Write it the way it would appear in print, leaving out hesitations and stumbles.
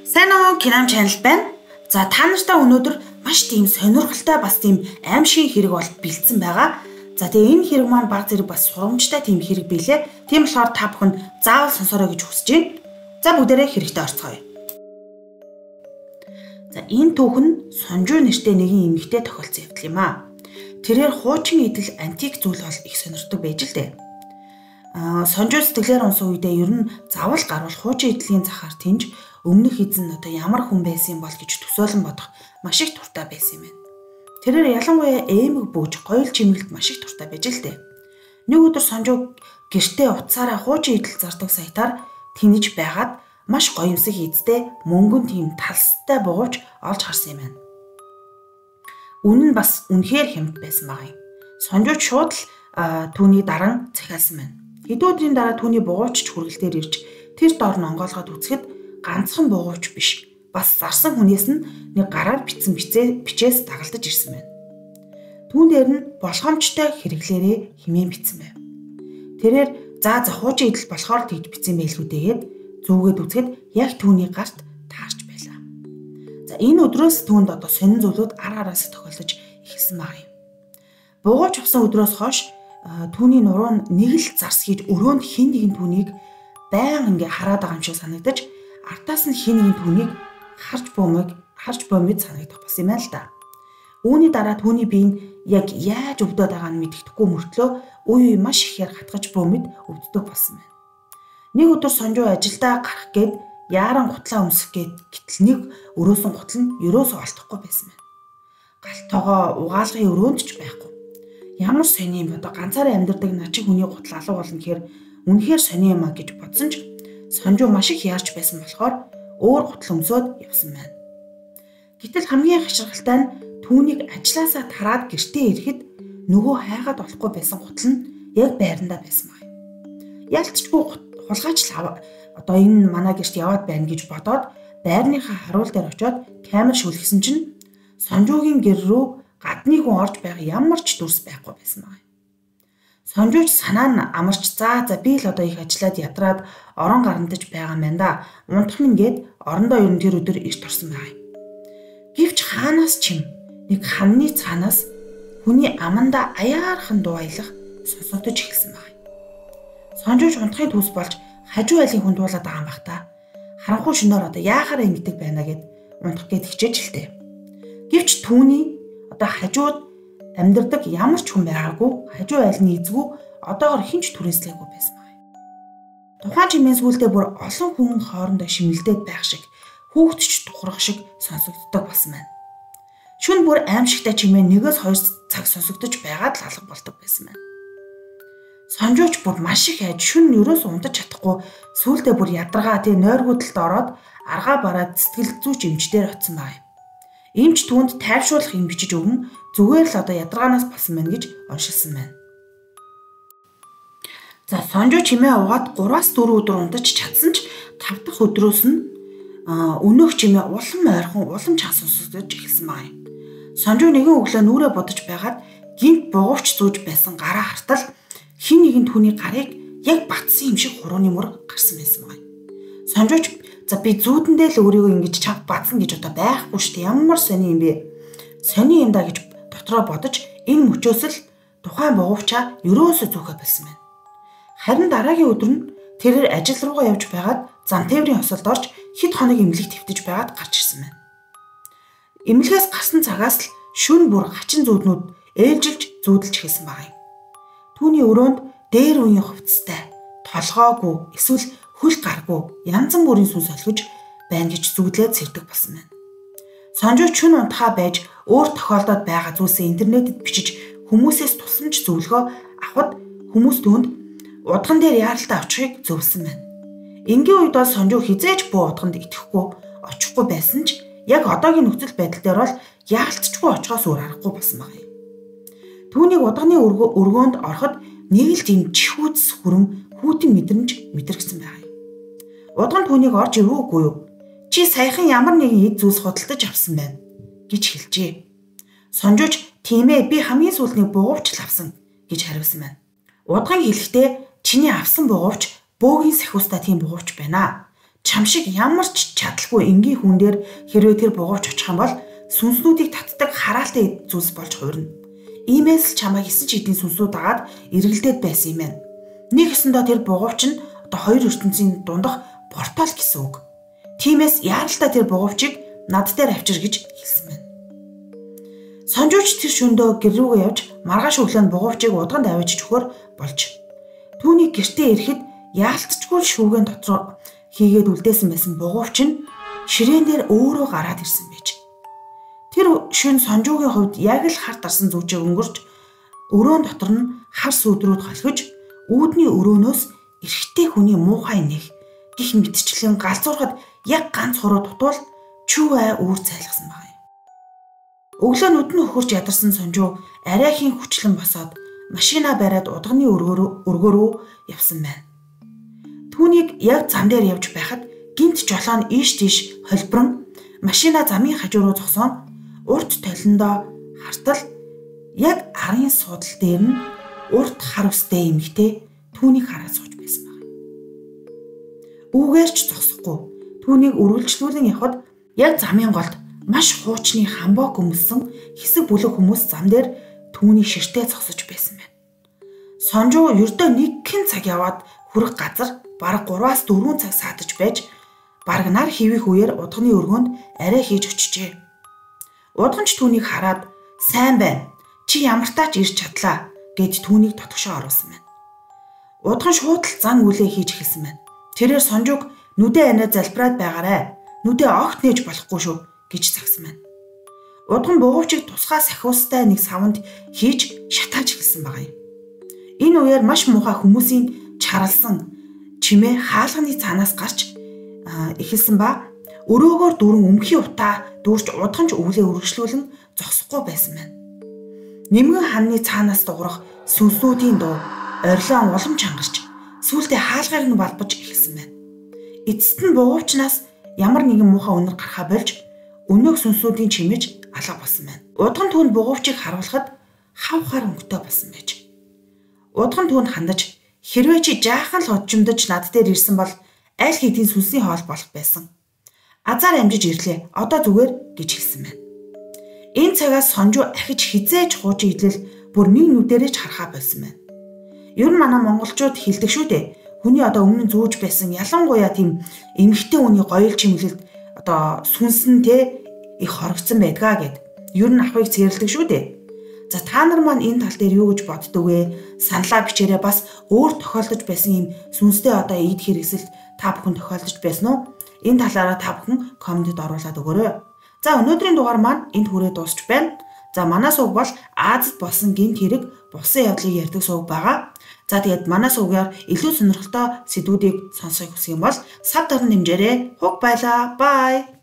Сайн уу, Кинам channel байна. За та нартай өнөөдөр маш тийм сонирхолтой бас тийм аимшиг хэрэг бол бэлдсэн байгаа. За тэгээ энэ хэрэг маань баг зэрэг бас сурамжтай тийм хэрэг билээ. Тийм болохоор та бүхэн заавал сонсорой гэж хүсэж байна. За бүгдээрээ хэрэгтэй орцгоё. За энэ түүх нь Сонжуу нэртэй нэгэн эмэгтэй тохиолдсон явдал юм аа. Тэрээр хуучин идэл антик зүйл бол их сонирхдаг байж л дээ. Сонжуу сэтгэлээр унсан үедээ ер нь заавал гарвал хуучин идлийн захаар тэнж өмнөх эзэн одоо ямар хүн байсан бол гэж төсөөлөн бодох маш их туртай байсан юм байна. Тэрээр ялангуяа ээмэг бүүж гоёл чимэглэлд маш их туртай байж л дээ. Нэг өдөр Сонжуу гэртээ утсаараа хуучин идэл зардаг саятаар тэнэж байгаад маш гоёмсог хийдтэй мөнгөн тийм талстай бууж олж харсан юм байна. Үнэн нь бас үнэхээр хямд байсан байгаа юм. Сонжуу шууд л түүний даран захиалсан байна. Хэдэн өдрийн дараа түүний буугч хүргэлтээр ирж тэр дор нь онгоолгоод үзэхэд ганцхан буугч биш бас зарсан хүнээс нь нэг гараар бичсэн бичээс дагалдаж ирсэн байна. Түүн дээр нь болгоомжтой хэрэглээрээ хэмээн бичсэн байв. Тэрээр за хуучин идэл болохоор тэгж бичсэн байлгүй дээгээд зүгээд үзэхэд яг түүний гарт таарч байлаа. За энэ өдрөөс түүнд одоо сонин зүйлүүд ар араас тохиолдож эхэлсэн байгаа юм. Буугч авсан өдрөөс хойш түүний нуруу нь нэг л зарс хийж өрөөнд хин нэгэн түүнийг баян ингээ хараад байгаа юм шиг санагдаж артаас нь хин нэгэн түүнийг харж буумыг санагдах болсон юм байна л да. Үүний дараа түүний бие нь яг яаж өвдөд байгааг нь мэддэхгүй мөртлөө үе маш ихээр хатгаж буумыг өвддөг болсон байна. Нэг өдөр Сонжуу ажилдаа гарах гээд яаран гутлаа өмсөх гээд гэтэл нэг өрөөсөн гутал нь ерөөсөө олдохгүй байсан байна. Галтойгоо угаалгын өрөөнд ч байхгүй. Ямар сони юм одоо ганцаараа амьдардаг начиг хүний гутал алга болно гэхээр үнэхээр сони юм а гэж бодсон ч Сонжуу маш их яарч байсан болохоор өөр гутал өмсөд явсан байна. Гэтэл хамгийн хаширгалтай нь түүнийг ажилласаа тараад гэртээ ирэхэд нөгөө хайгаад болохгүй байсан гутал нь яг байрандаа байсан байна. Ялцчгүй хулгайч одоо энэ манай гэрт яваад байна гэж бодоод байрныхаа харуул дээр очиод камер шүлгэсэн чинь Сонжуугийн гэр рүү гадны хүн орж байгаа ямар ч дүрс байхгүй байсан байна. Сонжууч санаа нь амарч за би л одоо их ажиллаад ядраад орон гарантаж байгаа юм байна да. Унтах минь гээд орондоо ер нь тэр өдөр ирж турсан байна. Гэвч хаанаас ч юм нэг ханны цаанаас хүний аманда аяархан дуу аялах сонсогдож эхэлсэн байна. Сонжууч унтахын төс болж хажуу айлын хүн дуулаад байгаа юм бах та. Харанхуй шөнөөр одоо яахаараа ингэдэг байна гэд унтах гээд хичээж л дээ. Гэвч түүний одоо хажууд амьдардаг ямар ч хүн байгаагүй хажуу айлны эзгүй одоогор хинч түрээслээгүй байсан байна. Тухайн чимээ сүултээ бүр олон хүн хоорондоо шимэлдээд байх шиг хүүхдч тухрах шиг сонсогддог болсон байна. Шүн бүр аимшигтай чимээ 1-2 цаг сонсогдож байгаад л алга болдог байсан байна. Сонжууч бүр маш их айж шүн ерөөс унтаж чадахгүй сүултээ бүр ядаргаа нойргүй талд ороод аргаа бараад сэтгэл зүйч эмчдэр очсон байна. Эмч түүнд тайвшруулах юм бичиж өгөн зүгээр л одоо ядаргаанаас болсон байна гэж оншилсан байна. За Сонжуу чимээ угаад 3-4 өдөр унтаж чадсан ч 5 дахь өдрөөс нь өнөөх чимээ улам ойрхон улам чанга сонсогдож эхэлсэн байна. Сонжуу нэгэн өглөө нүрээ бодож байгаад гинт буугавч зүүж байсан гараа хартал хин нэгэн түүний гарыг яг батсан юм шиг хурууны мөр гарсан байсан байна. Сонжууч за би зүүдэндээ л өөрийгөө ингэж чанга батсан гэж одоо байхгүй шүү дээ. Ямар сони юм бэ? Сони юм да гэж дотроо бодож энэ мөчөөс л тухайн буугавчаа ерөөсөө зүөхэ болсон байна. Харин дараагийн өдөр нь тэрээр ажил руугаа явж байгаад зам тээврийн хосолд орж хэд хоног эмнэлэг твтэж байгаад гарч ирсэн байна. Эмнэлгээс гарсан цагаас л шүн бүр хачин зүүднүүд ээлжилж зүүдэлж эхэлсэн байна. Түүний өрөөнд дээр үеийн хувцастай, толгоогүй, эсвэл хөл гаргүй янз бүрийн сүнс олгож байна гэж зүудлээд сэрдэг болсон байна. Сонжууч шүн унтахаа байж өөр тохиолдоод байгаа зүйлсээ интернетэд бичиж хүмүүсээс тусламж зөвлөгөө авахд хүмүүс түүнд удган дээр яаралтай очихыг зөвлөсөн байна. Ингийн үед бол Сонжуу хизээж буу удганд итгэхгүй очихгүй байсан ч яг одоогийн нөхцөл байдал дээр бол яалтчгүй очихоос өөр аргагүй болсон байна. Түүнийг удганы өргөөнд ороход нэг л тийм чихүүц хүрэм хүүтэн мэдрэгсэн байна. Удган түүнийг орж ирвүүгүй юу? Чи саяхан ямар нэгэн эд зүйлс худалдаж авсан байна гэж хэлжээ. Сонжууч тийм ээ би хамгийн сүүлд нэг буугавч авсан гэж хариулсан байна. Удган хэлэхдээ чиний авсан буугавч бөөгийн сахиустай тийм буугавч байна. чам шиг ямар ч чадalгүй энгийн хүн дээр хэрвээ тэр бугуурч очих юм бол сүнснүүдийг татдаг хараалтай зүйлс болж хуурна. Иймээс л чамайг хэсэж идийн сүнсүүд дагаад эргэлдээд байсан юм байна. Нэг өсөндөө тэр бугуурч нь одоо хоёр ертөнцийн дундах портал гэсэн үг. Тиймээс яаралтай тэр бугуурчийг над дээр авчир гэж хэлсэн байна. Сонжууч тэр шөндөө гэр рүүгээ явж маргааш өглөө бугуурчийг удганд аваачиж өгөхөр болж түүний гэртээ ирэхэд яалтчгүй шүүгэн дотор хийгээд үлдээсэн байсан бугуурч нь ширээн дээр өөрөө гараад ирсэн байж. Тэр шөнө Сонжуугийн хувьд яг л хар дарсан зүвчээ өнгөрч өрөөнд дотор нь хар сүудрүүд холхиж үүдний өрөөнөөс эрэгтэй хүний муухай нэг гих мэтчлэн галзуурхад яг ганц хуруу дутвал чүү ай үүр цайлгсан байна. Өглөө нүдэн өхөрч ядарсан Сонжуу арайхийн хүчлэн босоод машина бариад удганы өргөө рүү явсан байна. Түүнийг яг зам дээр явж байхад гинт жолоо нь ийш тийш холброн машина замын хажуу руу зогсоон урт толиндоо хартал яг арын суудал дээр нь урт хар устэй эмэгтэй түүнийг хараад сууж байсан байна. Үүгээр ч зогсохгүй түүнийг үргэлжлүүлэн явхад яг замын голд маш хуучны хамбог өмссөн хэсэг бүлэг хүмүүс зам дээр түүний ширтээ зогсож байсан байна. Сонжуу ердөө нэгэн цаг яваад хүрэх газар бараг 3-4 цаг саадаж байж бараг нар хивэх үеэр удганы өргөөнд арай хийж очижээ. Удганч түүнийг хараад сайн байна. Чи ямартаа ч ирж чадлаа гэд түүнийг дотгошоо оруулсан байна. Удган шуудал зан үлээ хийж эхэлсэн байна. Тэрээр Сонжууг нүдэ анаа залбираад байгаарай. Нүдэ огт нээж болохгүй шүү гэж загсан байна. Удган бугуувчийг тусгай сахиустай нэг савнд хийж шатааж эхэлсэн байгаа юм. Энэ үеэр маш муухай хүмүүсийн чаралсан чимээ хаалганы цаанаас гарч эхэлсэн ба өрөөгөөр дүүрэн өмхийн утаа дүүрч удганч өвлөө үргэлжлүүлэн зогсохгүй байсан байна. Нэмгэн ханны цаанаас дуурах сүнсүүдийн дуу орилон улам чангарч сүүлдээ хаалгыг нь балбаж эхэлсэн байна. Эцэст нь бугуувчнаас ямар нэгэн муухай үнэр гарахаа болж өнөөх сүнсүүдийн чимэж алга болсон байна. Удган түүнд бугуувчийг харуулхад хав хар өнгөтэй болсон байж. Удган түүнд хандаж хэрвээ чи жаахан л удчимдаж над дээр ирсэн бол аль хэдийн сүнсний хоол болох байсан. Азар амжиж ирлээ. Одоо зүгээр гэж хэлсэн байна. Энэ цагаас Сонжуу ахиж хизээж хуучин идэл бүр нэг нүдэрээ ч харахаа болсон байна. Ер нь манай монголчууд хэлдэг шүү дээ. Хүний одоо өмнө зүүж байсан ялангуяа тийм эмэгтэй хүний гоёл чимэглэлд одоо сүнсэн те их хорогдсон байдгаа гэд. Ер нь ахыг цэрлдэг шүү дээ. За та нар маань энэ тал дээр юу гэж боддөг вэ? Саналаа бичээрэй, бас өөр тохиолдож байсан юм сүнстэй одоо эд хэрэгсэл та бүхэн тохиолдож байсан уу? Энэ талаараа та бүхэн комментэд оруулаад өгөөрэй. За өнөөдрийн дугаар маань энд хүрээ дуусч байна. За манай сувг бол Азад болсон гэмт хэрэг булсан явдлыг ярьдаг сувг байгаа. За тэгээд манай сувгаар илүү сонирхолтой сэдвүүдийг сонсохыг хүсэх юм бол сав даруй нэмжээрэй. Хуг байлаа. Bye.